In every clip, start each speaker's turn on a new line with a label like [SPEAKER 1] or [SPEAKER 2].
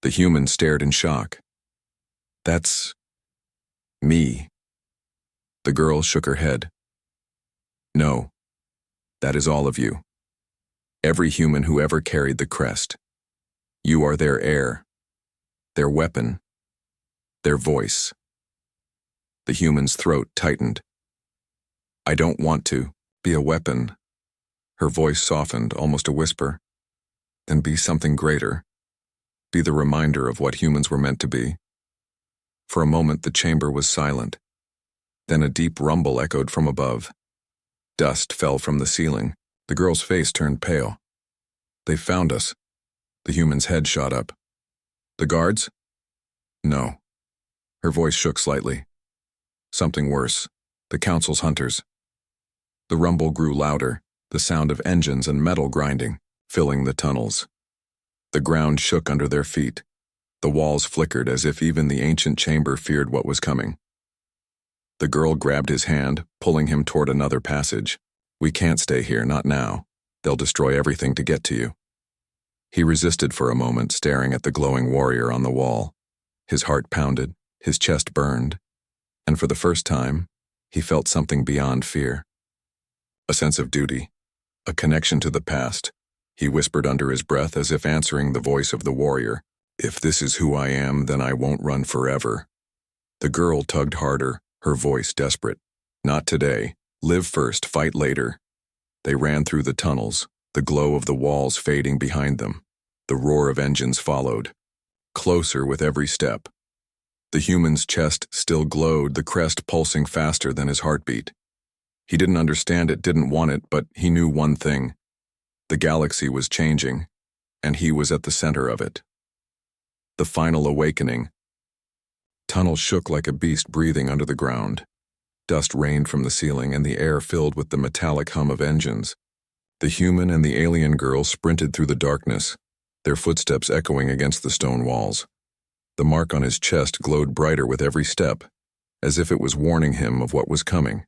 [SPEAKER 1] The human stared in shock. That's me. The girl shook her head. No, that is all of you. Every human who ever carried the crest. You are their heir, their weapon, their voice. The human's throat tightened. I don't want to be a weapon. Her voice softened, almost a whisper. Then be something greater. Be the reminder of what humans were meant to be. For a moment the chamber was silent. Then a deep rumble echoed from above. Dust fell from the ceiling. The girl's face turned pale. They found us. The human's head shot up. The guards? No. Her voice shook slightly. Something worse. The council's hunters. The rumble grew louder, the sound of engines and metal grinding, filling the tunnels. The ground shook under their feet. The walls flickered as if even the ancient chamber feared what was coming. The girl grabbed his hand, pulling him toward another passage. We can't stay here, not now. They'll destroy everything to get to you. He resisted for a moment, staring at the glowing warrior on the wall. His heart pounded, his chest burned, and for the first time, he felt something beyond fear. A sense of duty, a connection to the past. He whispered under his breath as if answering the voice of the warrior. If this is who I am, then I won't run forever. The girl tugged harder, her voice desperate. Not today. Live first, fight later. They ran through the tunnels, the glow of the walls fading behind them. The roar of engines followed. Closer with every step. The human's chest still glowed, the crest pulsing faster than his heartbeat. He didn't understand it, didn't want it, but he knew one thing. The galaxy was changing, and he was at the center of it. The final awakening. Tunnels shook like a beast breathing under the ground. Dust rained from the ceiling and the air filled with the metallic hum of engines. The human and the alien girl sprinted through the darkness, their footsteps echoing against the stone walls. The mark on his chest glowed brighter with every step, as if it was warning him of what was coming.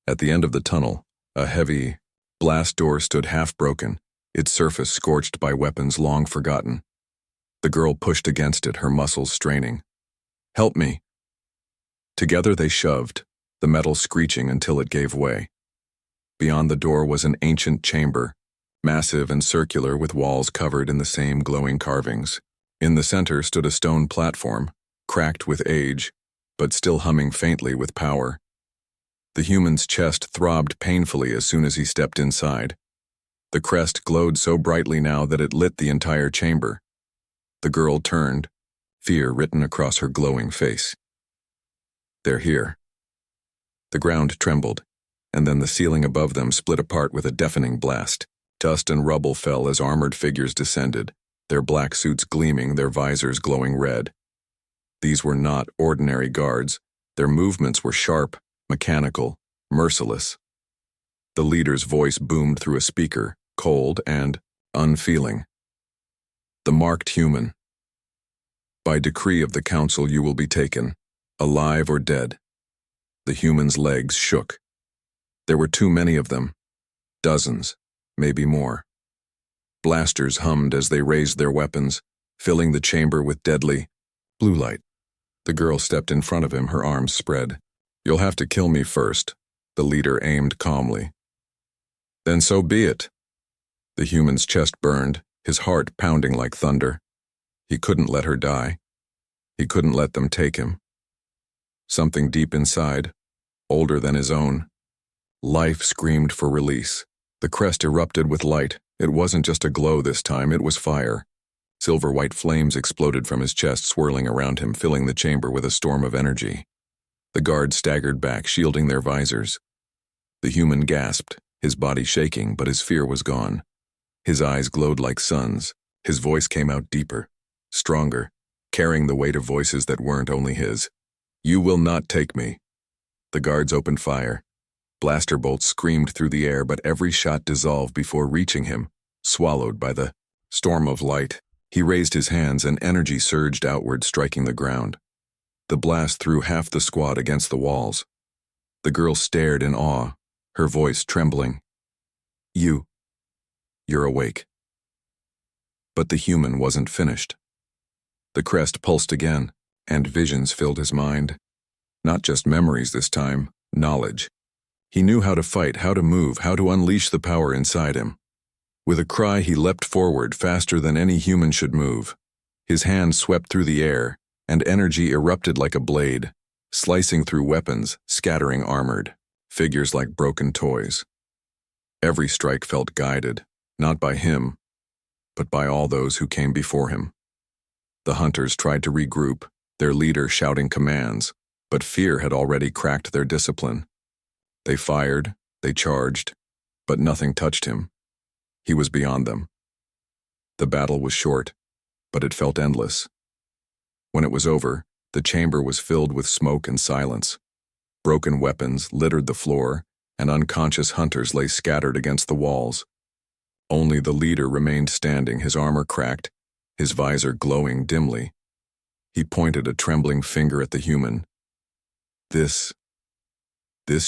[SPEAKER 1] At the end of the tunnel, a heavy blast door stood half-broken, its surface scorched by weapons long forgotten. The girl pushed against it, her muscles straining. Help me. Together they shoved, the metal screeching until it gave way. Beyond the door was an ancient chamber, massive and circular with walls covered in the same glowing carvings. In the center stood a stone platform, cracked with age, but still humming faintly with power. The human's chest throbbed painfully as soon as he stepped inside. The crest glowed so brightly now that it lit the entire chamber. The girl turned, fear written across her glowing face. They're here. The ground trembled, and then the ceiling above them split apart with a deafening blast. Dust and rubble fell as armored figures descended, their black suits gleaming, their visors glowing red. These were not ordinary guards. Their movements were sharp, mechanical, merciless. The leader's voice boomed through a speaker, cold and unfeeling. The marked human. By decree of the council you will be taken, alive or dead. The human's legs shook. There were too many of them. Dozens, maybe more. Blasters hummed as they raised their weapons, filling the chamber with deadly blue light. The girl stepped in front of him, her arms spread. You'll have to kill me first, the leader aimed calmly. Then so be it. The human's chest burned, his heart pounding like thunder. He couldn't let her die. He couldn't let them take him. Something deep inside, older than his own. Life screamed for release. The crest erupted with light. It wasn't just a glow this time, it was fire. Silver-white flames exploded from his chest, swirling around him, filling the chamber with a storm of energy. The guards staggered back, shielding their visors. The human gasped, his body shaking, but his fear was gone. His eyes glowed like suns. His voice came out deeper, stronger, carrying the weight of voices that weren't only his. You will not take me. The guards opened fire. Blaster bolts screamed through the air, but every shot dissolved before reaching him, swallowed by the storm of light. He raised his hands and energy surged outward, striking the ground. The blast threw half the squad against the walls. The girl stared in awe, her voice trembling. You're awake. But the human wasn't finished. The crest pulsed again, and visions filled his mind. Not just memories this time, knowledge. He knew how to fight, how to move, how to unleash the power inside him. With a cry, he leapt forward faster than any human should move. His hand swept through the air, and energy erupted like a blade, slicing through weapons, scattering armored figures like broken toys. Every strike felt guided, not by him, but by all those who came before him. The hunters tried to regroup, their leader shouting commands, but fear had already cracked their discipline. They fired, they charged, but nothing touched him. He was beyond them. The battle was short, but it felt endless. When it was over, the chamber was filled with smoke and silence. Broken weapons littered the floor, and unconscious hunters lay scattered against the walls. Only the leader remained standing, his armor cracked, his visor glowing dimly. He pointed a trembling finger at the human. This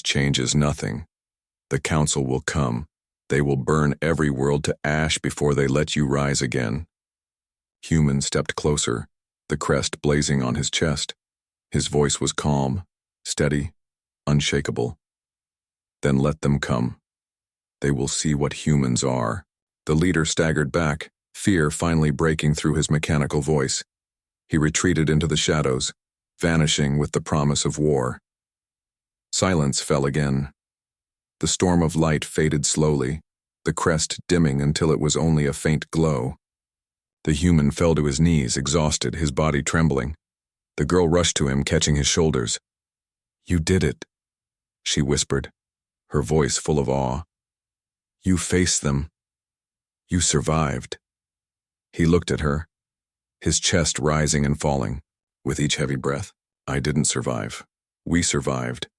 [SPEAKER 1] changes nothing. The council will come. They will burn every world to ash before they let you rise again. Human stepped closer, the crest blazing on his chest. His voice was calm, steady, unshakable. Then let them come. They will see what humans are. The leader staggered back, fear finally breaking through his mechanical voice. He retreated into the shadows, vanishing with the promise of war. Silence fell again. The storm of light faded slowly, the crest dimming until it was only a faint glow. The human fell to his knees, exhausted, his body trembling. The girl rushed to him, catching his shoulders. "You did it," she whispered, her voice full of awe. "You faced them. You survived." He looked at her, his chest rising and falling. With each heavy breath, "I didn't survive. We survived.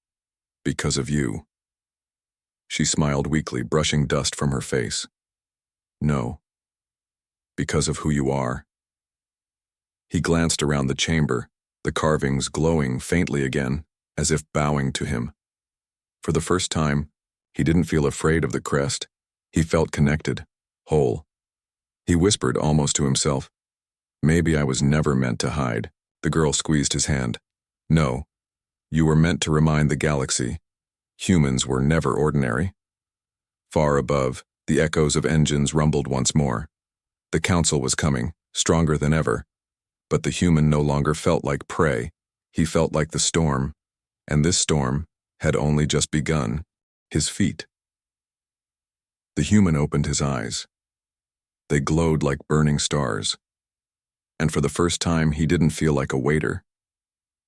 [SPEAKER 1] Because of you." She smiled weakly, brushing dust from her face. "No. Because of who you are." He glanced around the chamber, the carvings glowing faintly again, as if bowing to him. For the first time, he didn't feel afraid of the crest. He felt connected, whole. He whispered almost to himself, "Maybe I was never meant to hide." The girl squeezed his hand. "No, you were meant to remind the galaxy. Humans were never ordinary." Far above, the echoes of engines rumbled once more. The council was coming, stronger than ever. But the human no longer felt like prey. He felt like the storm. And this storm had only just begun. His feet. The human opened his eyes. They glowed like burning stars. And for the first time, he didn't feel like a waiter.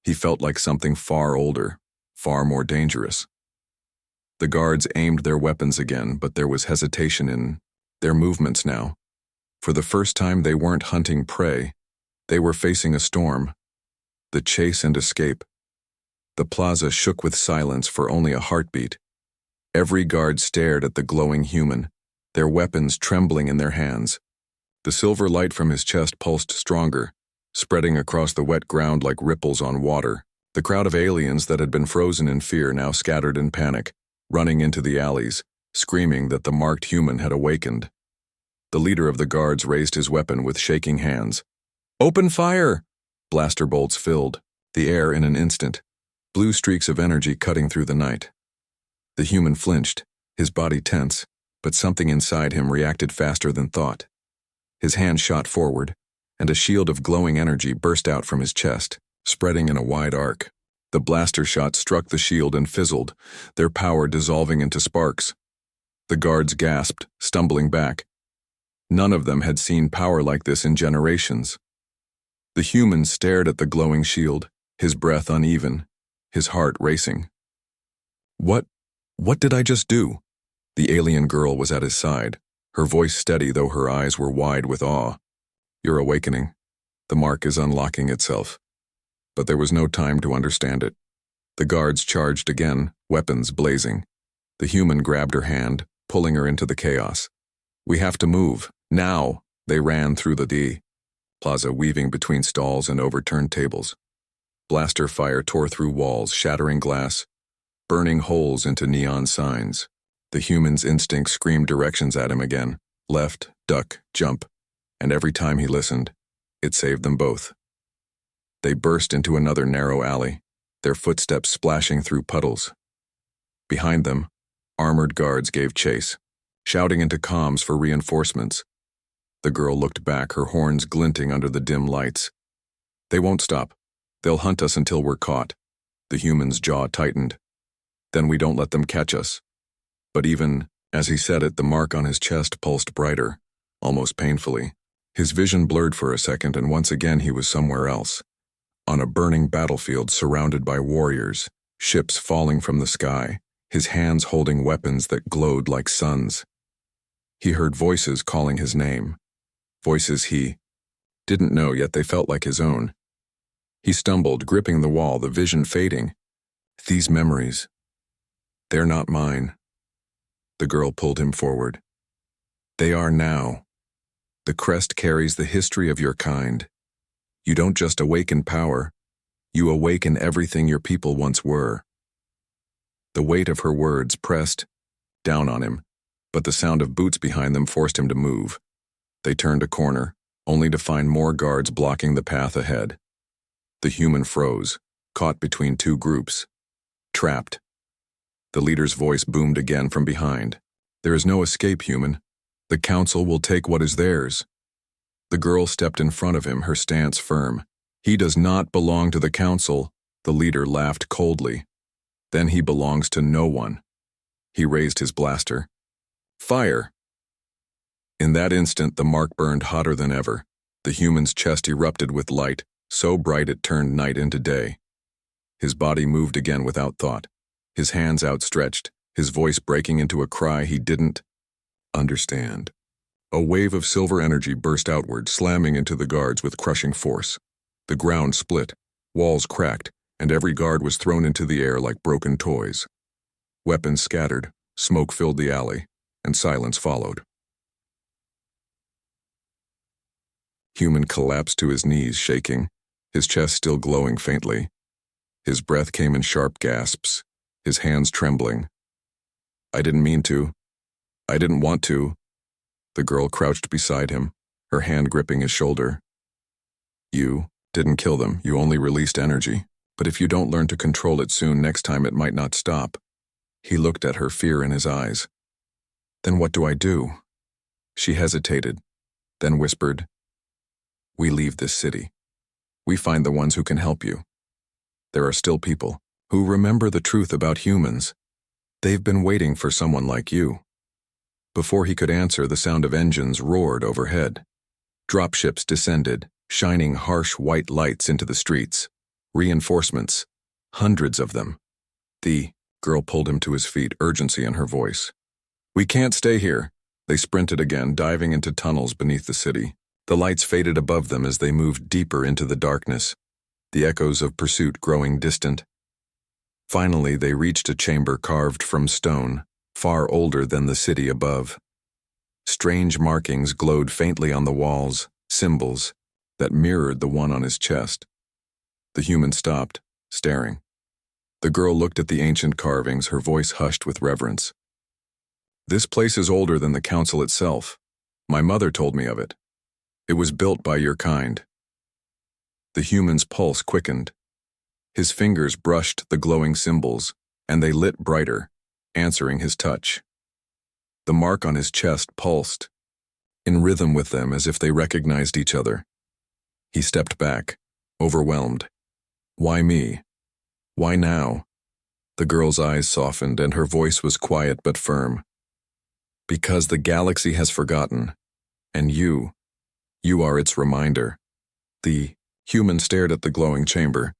[SPEAKER 1] He felt like something far older, far more dangerous. The guards aimed their weapons again, but there was hesitation in their movements now. For the first time, they weren't hunting prey. They were facing a storm. The chase and escape. The plaza shook with silence for only a heartbeat. Every guard stared at the glowing human, their weapons trembling in their hands. The silver light from his chest pulsed stronger, spreading across the wet ground like ripples on water. The crowd of aliens that had been frozen in fear now scattered in panic, running into the alleys, screaming that the marked human had awakened. The leader of the guards raised his weapon with shaking hands. "Open fire!" Blaster bolts filled the air in an instant, blue streaks of energy cutting through the night. The human flinched, his body tense, but something inside him reacted faster than thought. His hand shot forward, and a shield of glowing energy burst out from his chest, spreading in a wide arc. The blaster shot struck the shield and fizzled, their power dissolving into sparks. The guards gasped, stumbling back. None of them had seen power like this in generations. The human stared at the glowing shield, his breath uneven, his heart racing. What did I just do?" The alien girl was at his side, her voice steady though her eyes were wide with awe. "You're awakening. The mark is unlocking itself." But there was no time to understand it. The guards charged again, weapons blazing. The human grabbed her hand, pulling her into the chaos. "We have to move, now!" They ran through the plaza, weaving between stalls and overturned tables. Blaster fire tore through walls, shattering glass, burning holes into neon signs. The human's instinct screamed directions at him again. Left, duck, jump. And every time he listened, it saved them both. They burst into another narrow alley, their footsteps splashing through puddles. Behind them, armored guards gave chase, shouting into comms for reinforcements. The girl looked back, her horns glinting under the dim lights. They won't stop. They'll hunt us until we're caught. The human's jaw tightened. Then we don't let them catch us. But even as he said it, the mark on his chest pulsed brighter, almost painfully. His vision blurred for a second, and once again he was somewhere else. On a burning battlefield surrounded by warriors, ships falling from the sky, his hands holding weapons that glowed like suns. He heard voices calling his name. Voices he didn't know, yet they felt like his own. He stumbled, gripping the wall, the vision fading. These memories, they're not mine. The girl pulled him forward. They are now. The crest carries the history of your kind. You don't just awaken power, you awaken everything your people once were. The weight of her words pressed down on him, but the sound of boots behind them forced him to move. They turned a corner, only to find more guards blocking the path ahead. The human froze, caught between two groups. Trapped. The leader's voice boomed again from behind. There is no escape, human. The council will take what is theirs. The girl stepped in front of him, her stance firm. He does not belong to the council, the leader laughed coldly. Then he belongs to no one. He raised his blaster. Fire! In that instant, the mark burned hotter than ever. The human's chest erupted with light, so bright it turned night into day. His body moved again without thought, his hands outstretched, his voice breaking into a cry he didn't understand. A wave of silver energy burst outward, slamming into the guards with crushing force. The ground split, walls cracked, and every guard was thrown into the air like broken toys. Weapons scattered, smoke filled the alley, and silence followed. Human collapsed to his knees, shaking, his chest still glowing faintly. His breath came in sharp gasps, his hands trembling. I didn't mean to. I didn't want to. The girl crouched beside him, her hand gripping his shoulder. You didn't kill them, you only released energy. But if you don't learn to control it soon, next time it might not stop. He looked at her, fear in his eyes. Then what do I do? She hesitated, then whispered, We leave this city. We find the ones who can help you. There are still people who remember the truth about humans. They've been waiting for someone like you. Before he could answer, the sound of engines roared overhead. Dropships descended, shining harsh white lights into the streets. Reinforcements, hundreds of them. The girl pulled him to his feet, urgency in her voice. We can't stay here. They sprinted again, diving into tunnels beneath the city. The lights faded above them as they moved deeper into the darkness, the echoes of pursuit growing distant. Finally, they reached a chamber carved from stone, far older than the city above. Strange markings glowed faintly on the walls, symbols that mirrored the one on his chest. The human stopped, staring. The girl looked at the ancient carvings, her voice hushed with reverence. This place is older than the council itself. My mother told me of it. It was built by your kind. The human's pulse quickened. His fingers brushed the glowing symbols, and they lit brighter, answering his touch. The mark on his chest pulsed, in rhythm with them as if they recognized each other. He stepped back, overwhelmed. Why me? Why now? The girl's eyes softened and her voice was quiet but firm. Because the galaxy has forgotten, and you are its reminder. The human stared at the glowing chamber,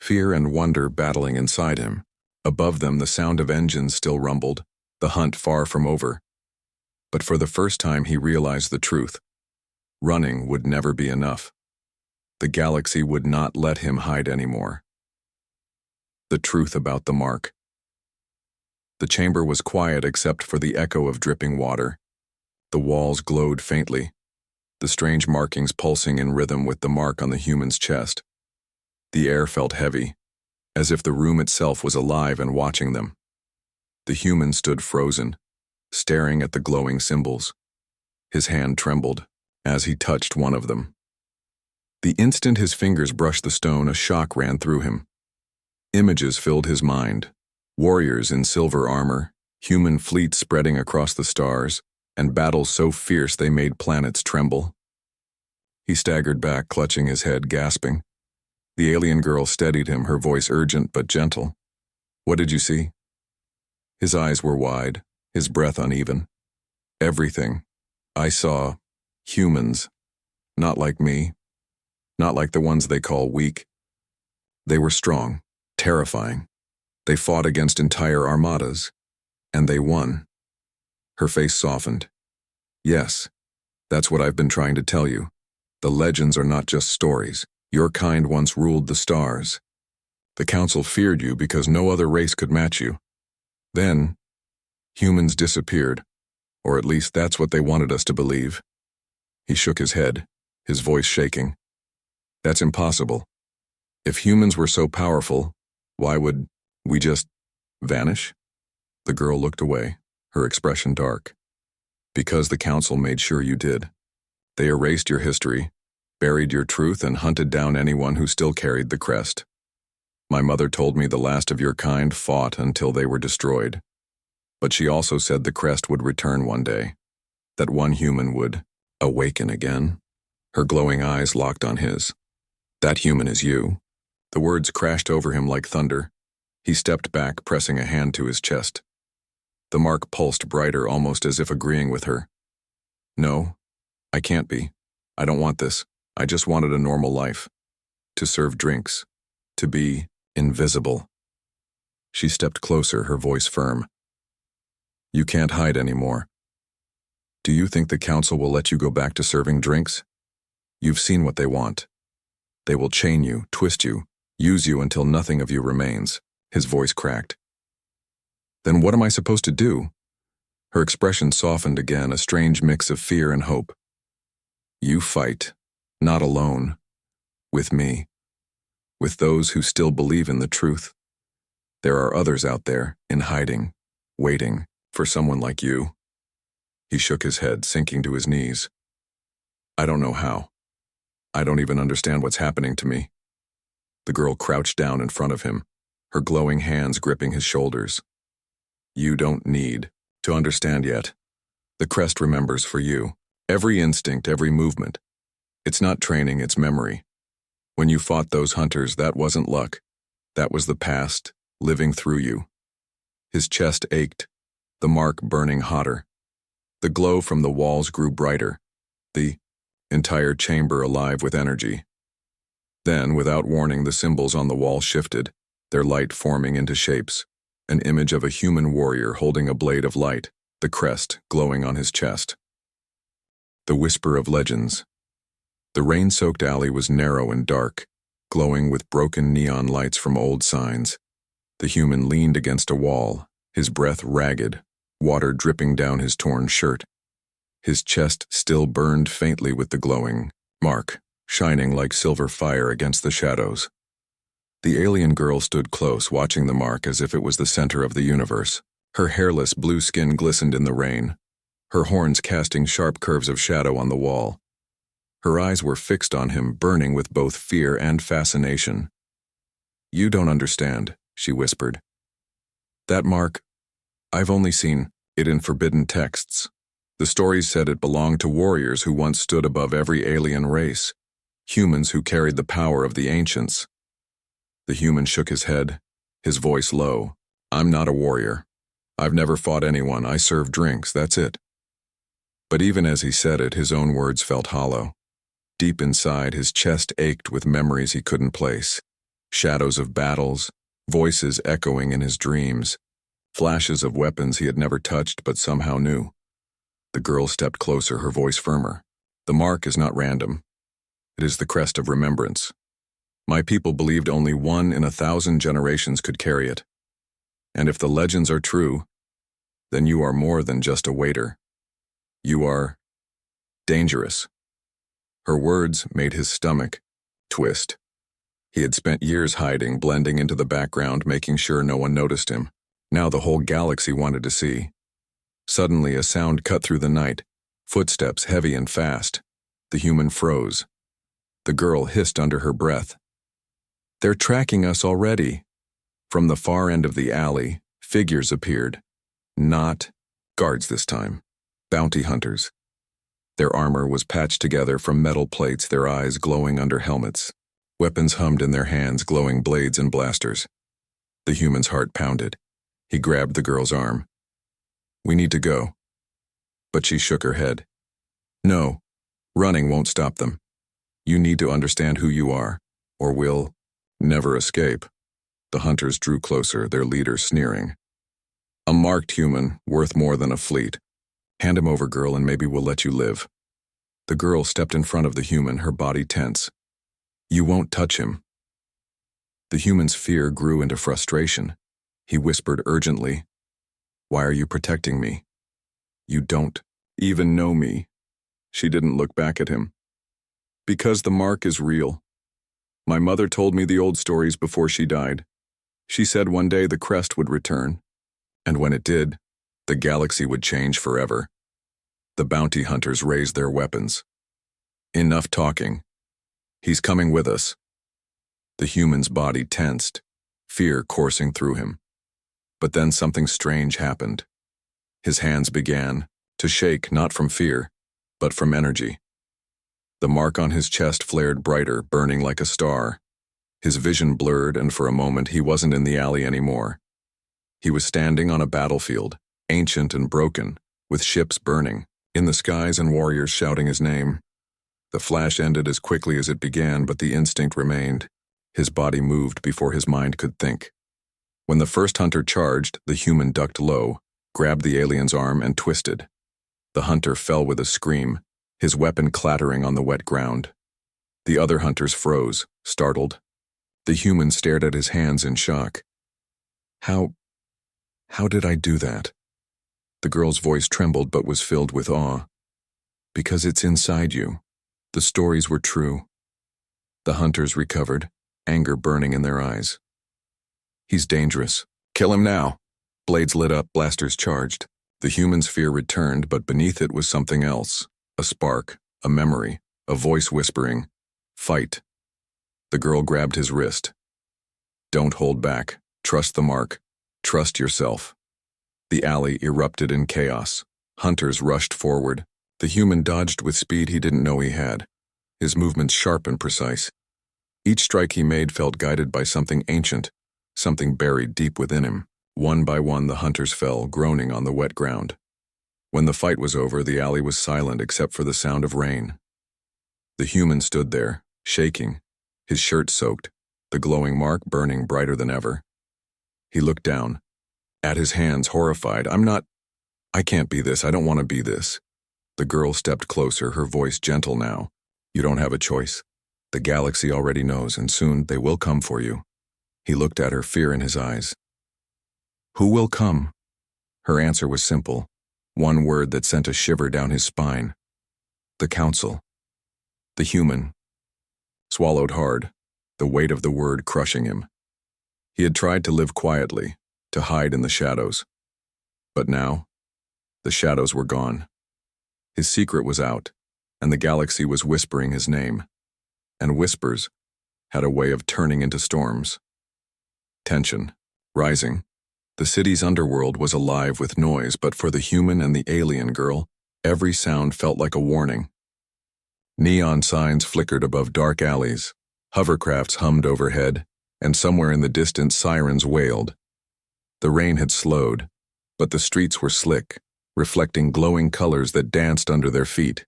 [SPEAKER 1] fear and wonder battling inside him. Above them, the sound of engines still rumbled, the hunt far from over. But for the first time, he realized the truth. Running would never be enough. The galaxy would not let him hide anymore. The truth about the mark. The chamber was quiet except for the echo of dripping water. The walls glowed faintly, the strange markings pulsing in rhythm with the mark on the human's chest. The air felt heavy, as if the room itself was alive and watching them. The human stood frozen, staring at the glowing symbols. His hand trembled as he touched one of them. The instant his fingers brushed the stone, a shock ran through him. Images filled his mind. Warriors in silver armor, human fleets spreading across the stars, and battles so fierce they made planets tremble. He staggered back, clutching his head, gasping. The alien girl steadied him, her voice urgent but gentle. "What did you see?" His eyes were wide, his breath uneven. "Everything. I saw humans. Not like me. Not like the ones they call weak. They were strong, terrifying. They fought against entire armadas. And they won." Her face softened. "Yes, that's what I've been trying to tell you. The legends are not just stories. Your kind once ruled the stars. The council feared you because no other race could match you. Then, humans disappeared, or at least that's what they wanted us to believe." He shook his head, his voice shaking. "That's impossible. If humans were so powerful, why would we just vanish?" The girl looked away, her expression dark. "Because the council made sure you did. They erased your history, buried your truth, and hunted down anyone who still carried the crest. My mother told me the last of your kind fought until they were destroyed. But she also said the crest would return one day, that one human would awaken again." Her glowing eyes locked on his. "That human is you." The words crashed over him like thunder. He stepped back, pressing a hand to his chest. The mark pulsed brighter, almost as if agreeing with her. "No, I can't be. I don't want this. I just wanted a normal life. To serve drinks. To be invisible." She stepped closer, her voice firm. "You can't hide anymore. Do you think the council will let you go back to serving drinks? You've seen what they want. They will chain you, twist you, use you until nothing of you remains." His voice cracked. "Then what am I supposed to do?" Her expression softened again, a strange mix of fear and hope. "You fight, not alone. With me. With those who still believe in the truth. There are others out there, in hiding, waiting for someone like you." He shook his head, sinking to his knees. "I don't know how. I don't even understand what's happening to me." The girl crouched down in front of him, her glowing hands gripping his shoulders. "You don't need to understand yet. The crest remembers for you. Every instinct, every movement. It's not training, it's memory. When you fought those hunters, that wasn't luck. That was the past, living through you." His chest ached, the mark burning hotter. The glow from the walls grew brighter, the entire chamber alive with energy. Then, without warning, the symbols on the wall shifted, their light forming into shapes. An image of a human warrior holding a blade of light, the crest glowing on his chest. The whisper of legends. The rain-soaked alley was narrow and dark, glowing with broken neon lights from old signs. The human leaned against a wall, his breath ragged, water dripping down his torn shirt. His chest still burned faintly with the glowing mark, shining like silver fire against the shadows. The alien girl stood close, watching the mark as if it was the center of the universe. Her hairless blue skin glistened in the rain, her horns casting sharp curves of shadow on the wall. Her eyes were fixed on him, burning with both fear and fascination. "You don't understand," she whispered. "That mark, I've only seen it in forbidden texts. The stories said it belonged to warriors who once stood above every alien race, humans who carried the power of the ancients." The human shook his head, his voice low. "I'm not a warrior. I've never fought anyone. I serve drinks, that's it." But even as he said it, his own words felt hollow. Deep inside, his chest ached with memories he couldn't place. Shadows of battles, voices echoing in his dreams, flashes of weapons he had never touched but somehow knew. The girl stepped closer, her voice firmer. "The mark is not random. It is the crest of remembrance. My people believed only 1 in 1,000 generations could carry it. And if the legends are true, then you are more than just a waiter. You are dangerous." Her words made his stomach twist. He had spent years hiding, blending into the background, making sure no one noticed him. Now the whole galaxy wanted to see. Suddenly a sound cut through the night, footsteps heavy and fast. The human froze. The girl hissed under her breath. They're tracking us already. From the far end of the alley, figures appeared. Not guards this time. Bounty hunters. Their armor was patched together from metal plates, their eyes glowing under helmets. Weapons hummed in their hands, glowing blades and blasters. The human's heart pounded. He grabbed the girl's arm. We need to go. But she shook her head. No, running won't stop them. You need to understand who you are, or we'll never escape. The hunters drew closer, their leader sneering. A marked human, worth more than a fleet. Hand him over, girl, and maybe we'll let you live. The girl stepped in front of the human, her body tense. You won't touch him. The human's fear grew into frustration. He whispered urgently, Why are you protecting me? You don't even know me. She didn't look back at him. Because the mark is real. My mother told me the old stories before she died. She said one day the crest would return. And when it did, the galaxy would change forever. The bounty hunters raised their weapons. Enough talking. He's coming with us. The human's body tensed, fear coursing through him. But then something strange happened. His hands began to shake, not from fear, but from energy. The mark on his chest flared brighter, burning like a star. His vision blurred, and for a moment he wasn't in the alley anymore. He was standing on a battlefield, ancient and broken, with ships burning, in the skies and warriors shouting his name. The flash ended as quickly as it began, but the instinct remained. His body moved before his mind could think. When the first hunter charged, the human ducked low, grabbed the alien's arm, and twisted. The hunter fell with a scream, his weapon clattering on the wet ground. The other hunters froze, startled. The human stared at his hands in shock. How did I do that? The girl's voice trembled but was filled with awe. Because it's inside you. The stories were true. The hunters recovered, anger burning in their eyes. He's dangerous. Kill him now. Blades lit up, blasters charged. The human's fear returned, but beneath it was something else. A spark, a memory, a voice whispering, fight. The girl grabbed his wrist. Don't hold back. Trust the mark. Trust yourself. The alley erupted in chaos. Hunters rushed forward. The human dodged with speed he didn't know he had. His movements sharp and precise. Each strike he made felt guided by something ancient, something buried deep within him. One by one the hunters fell, groaning on the wet ground. When the fight was over, the alley was silent except for the sound of rain. The human stood there, shaking, his shirt soaked, the glowing mark burning brighter than ever. He looked down, at his hands, horrified. I can't be this, I don't want to be this. The girl stepped closer, her voice gentle now. You don't have a choice. The galaxy already knows, and soon they will come for you. He looked at her, fear in his eyes. Who will come? Her answer was simple, one word that sent a shiver down his spine. The council. The human swallowed hard, the weight of the word crushing him. He had tried to live quietly, to hide in the shadows. But now, the shadows were gone. His secret was out, and the galaxy was whispering his name. And whispers had a way of turning into storms. Tension, rising. The city's underworld was alive with noise, but for the human and the alien girl, every sound felt like a warning. Neon signs flickered above dark alleys, hovercrafts hummed overhead, and somewhere in the distance sirens wailed. The rain had slowed, but the streets were slick, reflecting glowing colors that danced under their feet.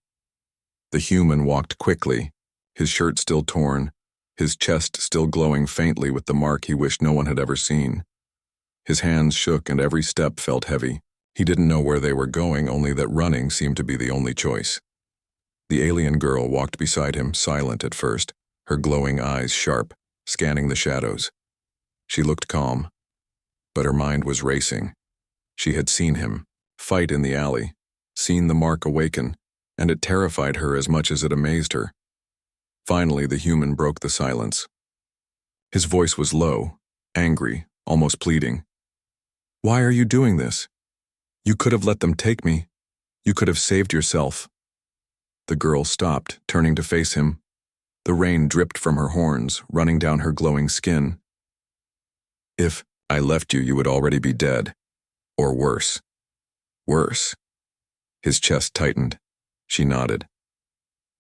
[SPEAKER 1] The human walked quickly, his shirt still torn, his chest still glowing faintly with the mark he wished no one had ever seen. His hands shook and every step felt heavy. He didn't know where they were going, only that running seemed to be the only choice. The alien girl walked beside him, silent at first, her glowing eyes sharp, scanning the shadows. She looked calm, but her mind was racing. She had seen him fight in the alley, seen the mark awaken, and it terrified her as much as it amazed her. Finally, the human broke the silence. His voice was low, angry, almost pleading. Why are you doing this? You could have let them take me. You could have saved yourself. The girl stopped, turning to face him. The rain dripped from her horns, running down her glowing skin. If I left you, you would already be dead. Or worse. Worse. His chest tightened. She nodded.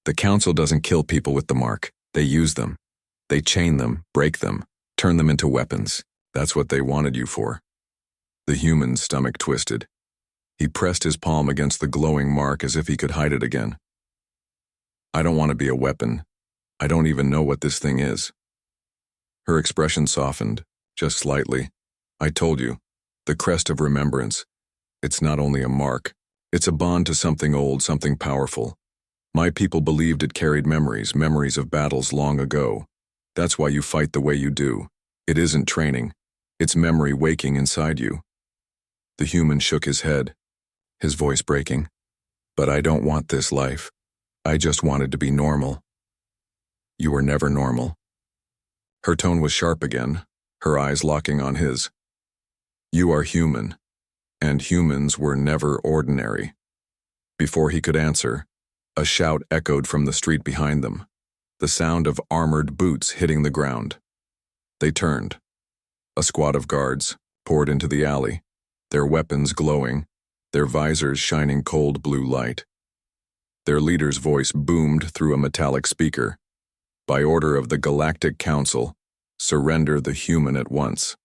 [SPEAKER 1] The council doesn't kill people with the mark. They use them. They chain them, break them, turn them into weapons. That's what they wanted you for. The human's stomach twisted. He pressed his palm against the glowing mark as if he could hide it again. I don't want to be a weapon. I don't even know what this thing is. Her expression softened, just slightly. I told you, the crest of remembrance. It's not only a mark. It's a bond to something old, something powerful. My people believed it carried memories, memories of battles long ago. That's why you fight the way you do. It isn't training. It's memory waking inside you. The human shook his head, his voice breaking. But I don't want this life. I just wanted to be normal. You were never normal. Her tone was sharp again, her eyes locking on his. You are human, and humans were never ordinary. Before he could answer, a shout echoed from the street behind them, the sound of armored boots hitting the ground. They turned. A squad of guards poured into the alley, their weapons glowing, their visors shining cold blue light. Their leader's voice boomed through a metallic speaker. By order of the Galactic Council, surrender the human at once.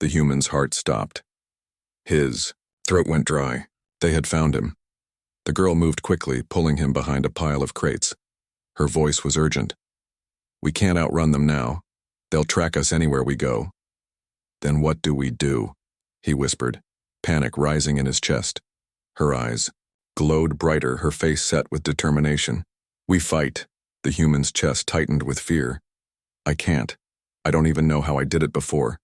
[SPEAKER 1] The human's heart stopped. His throat went dry. They had found him. The girl moved quickly, pulling him behind a pile of crates. Her voice was urgent. We can't outrun them now. They'll track us anywhere we go. Then what do we do? He whispered, panic rising in his chest. Her eyes glowed brighter, her face set with determination. We fight. The human's chest tightened with fear. I can't. I don't even know how I did it before.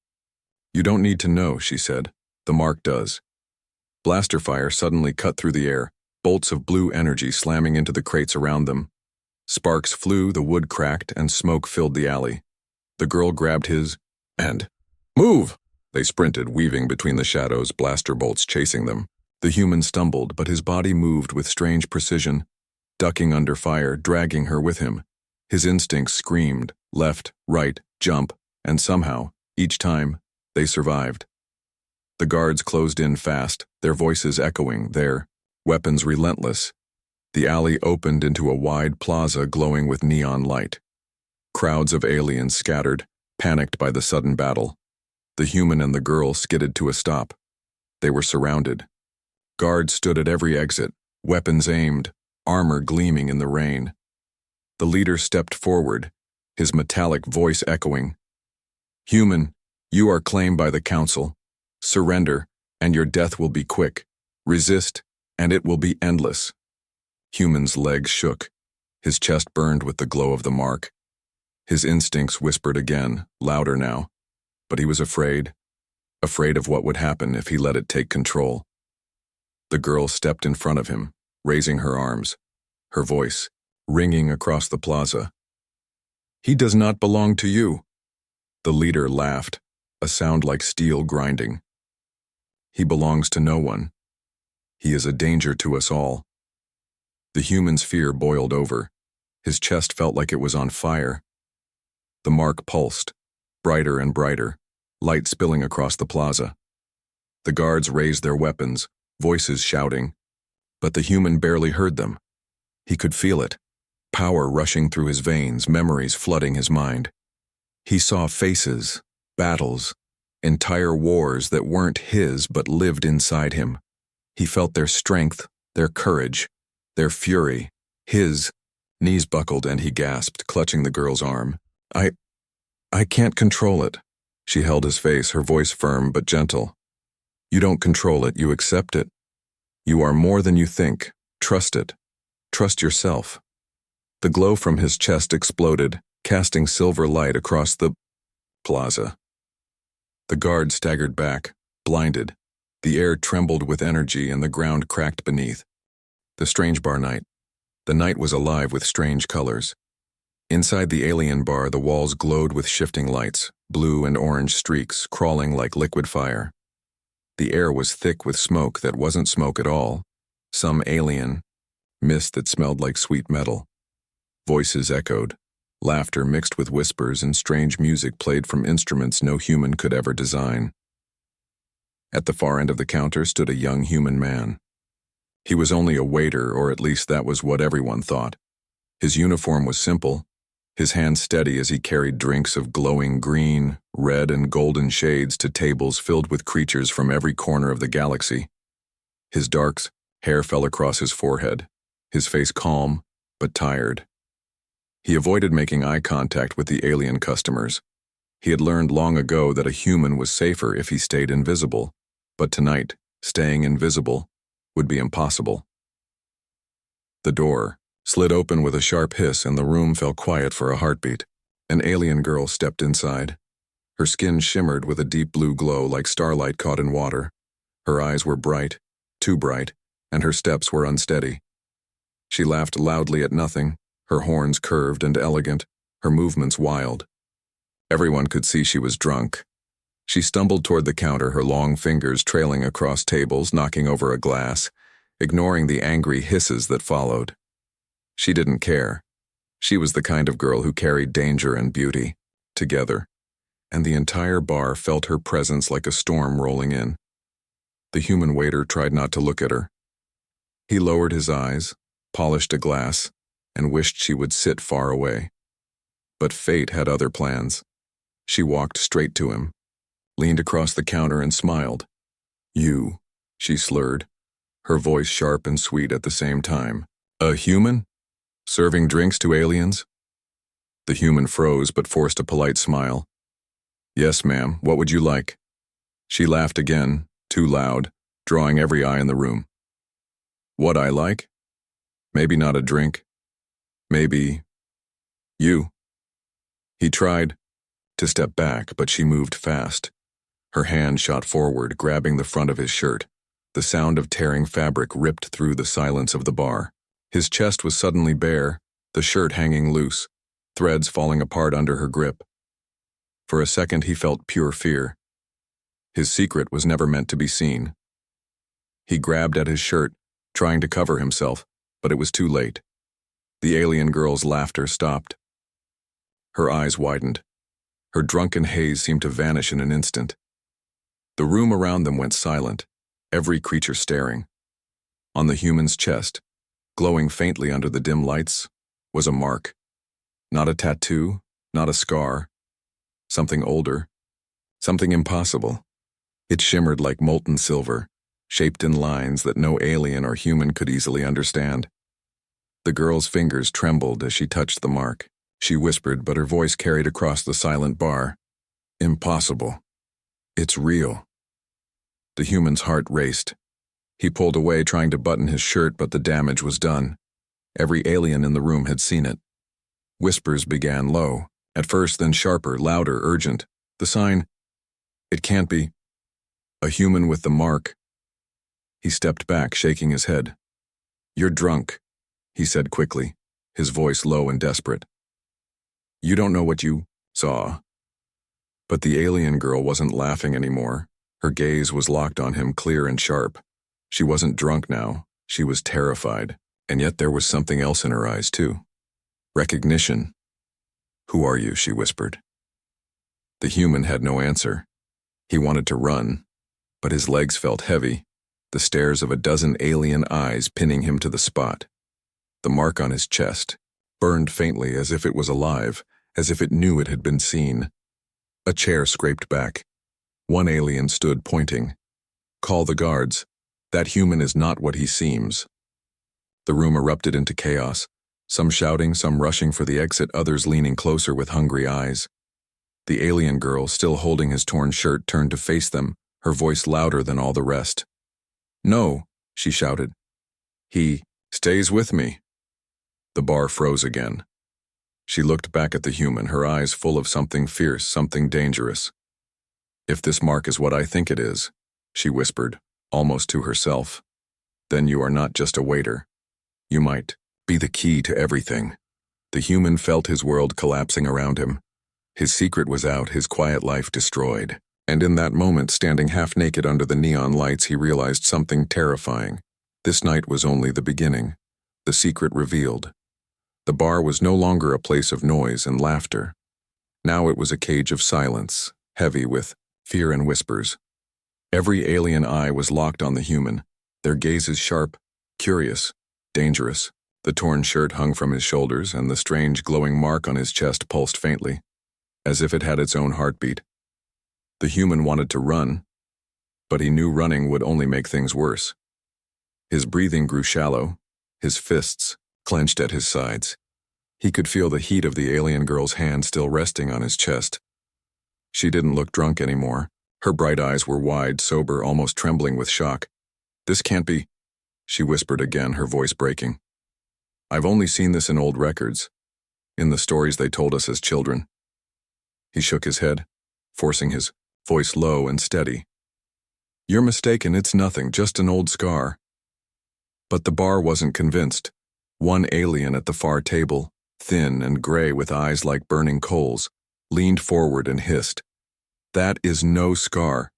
[SPEAKER 1] You don't need to know, she said. The mark does. Blaster fire suddenly cut through the air, bolts of blue energy slamming into the crates around them. Sparks flew, the wood cracked, and smoke filled the alley. The girl grabbed his and move! They sprinted, weaving between the shadows, blaster bolts chasing them. The human stumbled, but his body moved with strange precision, ducking under fire, dragging her with him. His instincts screamed, left, right, jump, and somehow, each time, they survived. The guards closed in fast, their voices echoing, their weapons relentless. The alley opened into a wide plaza glowing with neon light. Crowds of aliens scattered, panicked by the sudden battle. The human and the girl skidded to a stop. They were surrounded. Guards stood at every exit, weapons aimed, armor gleaming in the rain. The leader stepped forward, his metallic voice echoing. Human, you are claimed by the council. Surrender, and your death will be quick. Resist, and it will be endless. Human's legs shook. His chest burned with the glow of the mark. His instincts whispered again, louder now. But he was afraid of what would happen if he let it take control. The girl stepped in front of him, raising her arms, her voice ringing across the plaza. He does not belong to you. The leader laughed, a sound like steel grinding. He belongs to no one. He is a danger to us all. The human's fear boiled over. His chest felt like it was on fire. The mark pulsed, brighter and brighter, light spilling across the plaza. The guards raised their weapons, voices shouting, but the human barely heard them. He could feel it, power rushing through his veins, memories flooding his mind. He saw faces, battles, entire wars that weren't his but lived inside him. He felt their strength, their courage, their fury, his. Knees buckled and he gasped, clutching the girl's arm. I can't control it. She held his face, her voice firm but gentle. You don't control it, you accept it. You are more than you think. Trust it. Trust yourself. The glow from his chest exploded, casting silver light across the plaza. The guard staggered back, blinded. The air trembled with energy and the ground cracked beneath. The strange bar night. The night was alive with strange colors. Inside the alien bar, the walls glowed with shifting lights, blue and orange streaks crawling like liquid fire. The air was thick with smoke that wasn't smoke at all, some alien, mist that smelled like sweet metal. Voices echoed. Laughter mixed with whispers and strange music played from instruments no human could ever design. At the far end of the counter stood a young human man. He was only a waiter, or at least that was what everyone thought. His uniform was simple, his hands steady as he carried drinks of glowing green, red, and golden shades to tables filled with creatures from every corner of the galaxy. His dark hair fell across his forehead, his face calm but tired. He avoided making eye contact with the alien customers. He had learned long ago that a human was safer if he stayed invisible, but tonight, staying invisible would be impossible. The door slid open with a sharp hiss and the room fell quiet for a heartbeat. An alien girl stepped inside. Her skin shimmered with a deep blue glow like starlight caught in water. Her eyes were bright, too bright, and her steps were unsteady. She laughed loudly at nothing, her horns curved and elegant, her movements wild. Everyone could see she was drunk. She stumbled toward the counter, her long fingers trailing across tables, knocking over a glass, ignoring the angry hisses that followed. She didn't care. She was the kind of girl who carried danger and beauty together, and the entire bar felt her presence like a storm rolling in. The human waiter tried not to look at her. He lowered his eyes, polished a glass, and wished she would sit far away. But fate had other plans. She walked straight to him, leaned across the counter and smiled. "You," she slurred, her voice sharp and sweet at the same time. "A human? Serving drinks to aliens?" The human froze but forced a polite smile. "Yes, ma'am, what would you like?" She laughed again, too loud, drawing every eye in the room. "What I like? Maybe not a drink. Maybe you." He tried to step back, but she moved fast. Her hand shot forward, grabbing the front of his shirt. The sound of tearing fabric ripped through the silence of the bar. His chest was suddenly bare, the shirt hanging loose, threads falling apart under her grip. For a second he felt pure fear. His secret was never meant to be seen. He grabbed at his shirt, trying to cover himself, but it was too late. The alien girl's laughter stopped. Her eyes widened. Her drunken haze seemed to vanish in an instant. The room around them went silent, every creature staring. On the human's chest, glowing faintly under the dim lights, was a mark. Not a tattoo, not a scar. Something older, something impossible. It shimmered like molten silver, shaped in lines that no alien or human could easily understand. The girl's fingers trembled as she touched the mark. She whispered, but her voice carried across the silent bar. "Impossible. It's real." The human's heart raced. He pulled away, trying to button his shirt, but the damage was done. Every alien in the room had seen it. Whispers began low, at first then sharper, louder, urgent. The sign, "It can't be. A human with the mark." He stepped back, shaking his head. "You're drunk," he said quickly, his voice low and desperate. "You don't know what you saw." But the alien girl wasn't laughing anymore. Her gaze was locked on him, clear and sharp. She wasn't drunk now, she was terrified, and yet there was something else in her eyes too. Recognition. "Who are you?" she whispered. The human had no answer. He wanted to run, but his legs felt heavy, the stares of a dozen alien eyes pinning him to the spot. The mark on his chest burned faintly, as if it was alive, as if it knew it had been seen. A chair scraped back. One alien stood, pointing. "Call the guards. That human is not what he seems." The room erupted into chaos, some shouting, some rushing for the exit, others leaning closer with hungry eyes. The alien girl, still holding his torn shirt, turned to face them, her voice louder than all the rest. "No," she shouted. "He stays with me." The bar froze again. She looked back at the human, her eyes full of something fierce, something dangerous. "If this mark is what I think it is," she whispered, almost to herself, "then you are not just a waiter. You might be the key to everything." The human felt his world collapsing around him. His secret was out, his quiet life destroyed. And in that moment, standing half naked under the neon lights, he realized something terrifying. This night was only the beginning. The secret revealed. The bar was no longer a place of noise and laughter. Now it was a cage of silence, heavy with fear and whispers. Every alien eye was locked on the human, their gazes sharp, curious, dangerous. The torn shirt hung from his shoulders, and the strange glowing mark on his chest pulsed faintly, as if it had its own heartbeat. The human wanted to run, but he knew running would only make things worse. His breathing grew shallow, his fists clenched at his sides. He could feel the heat of the alien girl's hand still resting on his chest. She didn't look drunk anymore. Her bright eyes were wide, sober, almost trembling with shock. "This can't be," she whispered again, her voice breaking. "I've only seen this in old records, in the stories they told us as children." He shook his head, forcing his voice low and steady. "You're mistaken, it's nothing, just an old scar." But the bar wasn't convinced. One alien at the far table, thin and gray with eyes like burning coals, leaned forward and hissed, "That is no scar.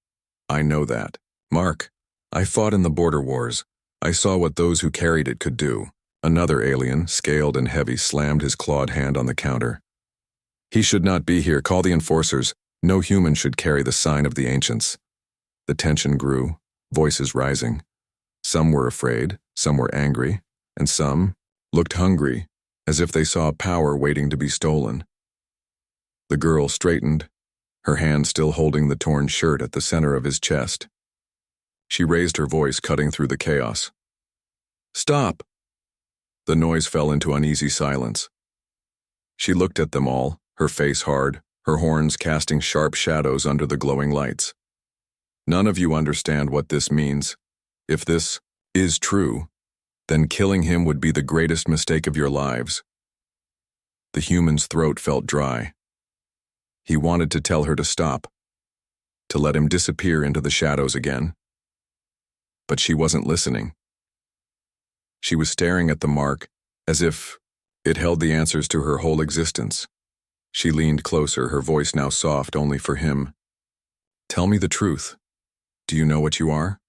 [SPEAKER 1] I know that. Mark, I fought in the border wars. I saw what those who carried it could do." Another alien, scaled and heavy, slammed his clawed hand on the counter. "He should not be here. Call the enforcers. No human should carry the sign of the ancients." The tension grew, voices rising. Some were afraid, some were angry, and some looked hungry, as if they saw power waiting to be stolen. The girl straightened, her hand still holding the torn shirt at the center of his chest. She raised her voice, cutting through the chaos. "Stop!" The noise fell into uneasy silence. She looked at them all, her face hard, her horns casting sharp shadows under the glowing lights. "None of you understand what this means. If this is true, then killing him would be the greatest mistake of your lives." The human's throat felt dry. He wanted to tell her to stop, to let him disappear into the shadows again. But she wasn't listening. She was staring at the mark, as if it held the answers to her whole existence. She leaned closer, her voice now soft only for him. "Tell me the truth. Do you know what you are?"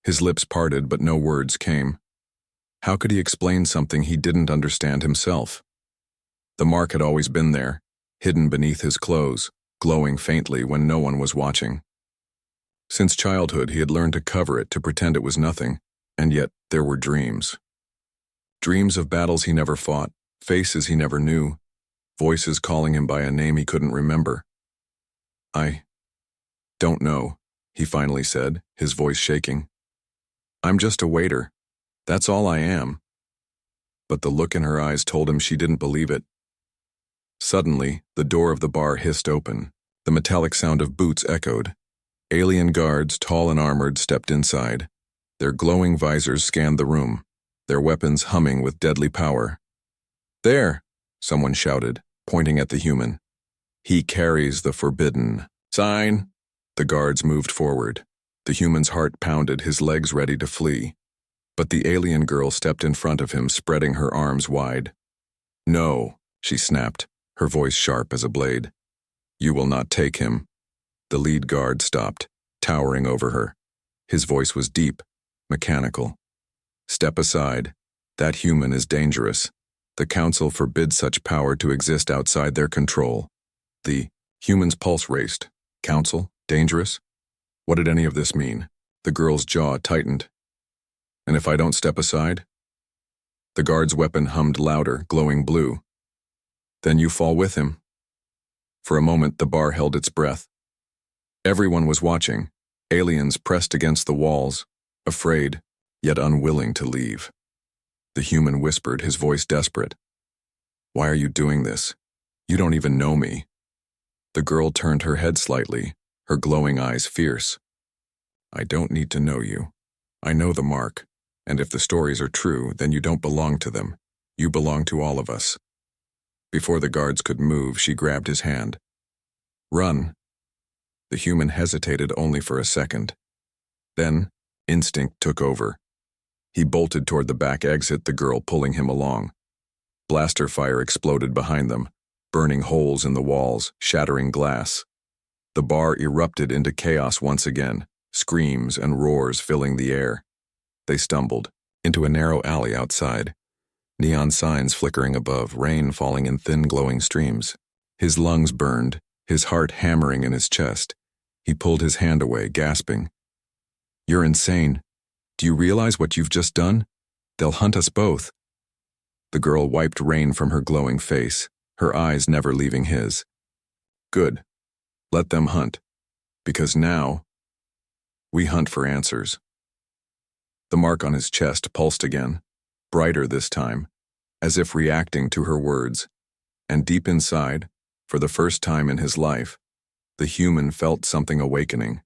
[SPEAKER 1] His lips parted, but no words came. How could he explain something he didn't understand himself? The mark had always been there, hidden beneath his clothes, glowing faintly when no one was watching. Since childhood, he had learned to cover it, to pretend it was nothing, and yet there were dreams. Dreams of battles he never fought, faces he never knew, voices calling him by a name he couldn't remember. "I don't know," he finally said, his voice shaking. "I'm just a waiter. That's all I am." But the look in her eyes told him she didn't believe it. Suddenly, the door of the bar hissed open. The metallic sound of boots echoed. Alien guards, tall and armored, stepped inside. Their glowing visors scanned the room, their weapons humming with deadly power. "There!" someone shouted, pointing at the human. "He carries the forbidden sign." The guards moved forward. The human's heart pounded, his legs ready to flee. But the alien girl stepped in front of him, spreading her arms wide. "No," she snapped, her voice sharp as a blade. "You will not take him." The lead guard stopped, towering over her. His voice was deep, mechanical. "Step aside. That human is dangerous. The council forbids such power to exist outside their control." The human's pulse raced. Council? Dangerous? What did any of this mean? The girl's jaw tightened. "And if I don't step aside?" The guard's weapon hummed louder, glowing blue. "Then you fall with him." For a moment, the bar held its breath. Everyone was watching, aliens pressed against the walls, afraid, yet unwilling to leave. The human whispered, his voice desperate. "Why are you doing this? You don't even know me." The girl turned her head slightly, her glowing eyes fierce. "I don't need to know you. I know the mark, and if the stories are true, then you don't belong to them. You belong to all of us." Before the guards could move, she grabbed his hand. "Run." The human hesitated only for a second. Then, instinct took over. He bolted toward the back exit, the girl pulling him along. Blaster fire exploded behind them, burning holes in the walls, shattering glass. The bar erupted into chaos once again, screams and roars filling the air. They stumbled into a narrow alley outside. Neon signs flickering above, rain falling in thin glowing streams. His lungs burned, his heart hammering in his chest. He pulled his hand away, gasping. "You're insane. Do you realize what you've just done? They'll hunt us both." The girl wiped rain from her glowing face, her eyes never leaving his. "Good. Let them hunt. Because now, we hunt for answers." The mark on his chest pulsed again, brighter this time, as if reacting to her words. And deep inside, for the first time in his life, the human felt something awakening.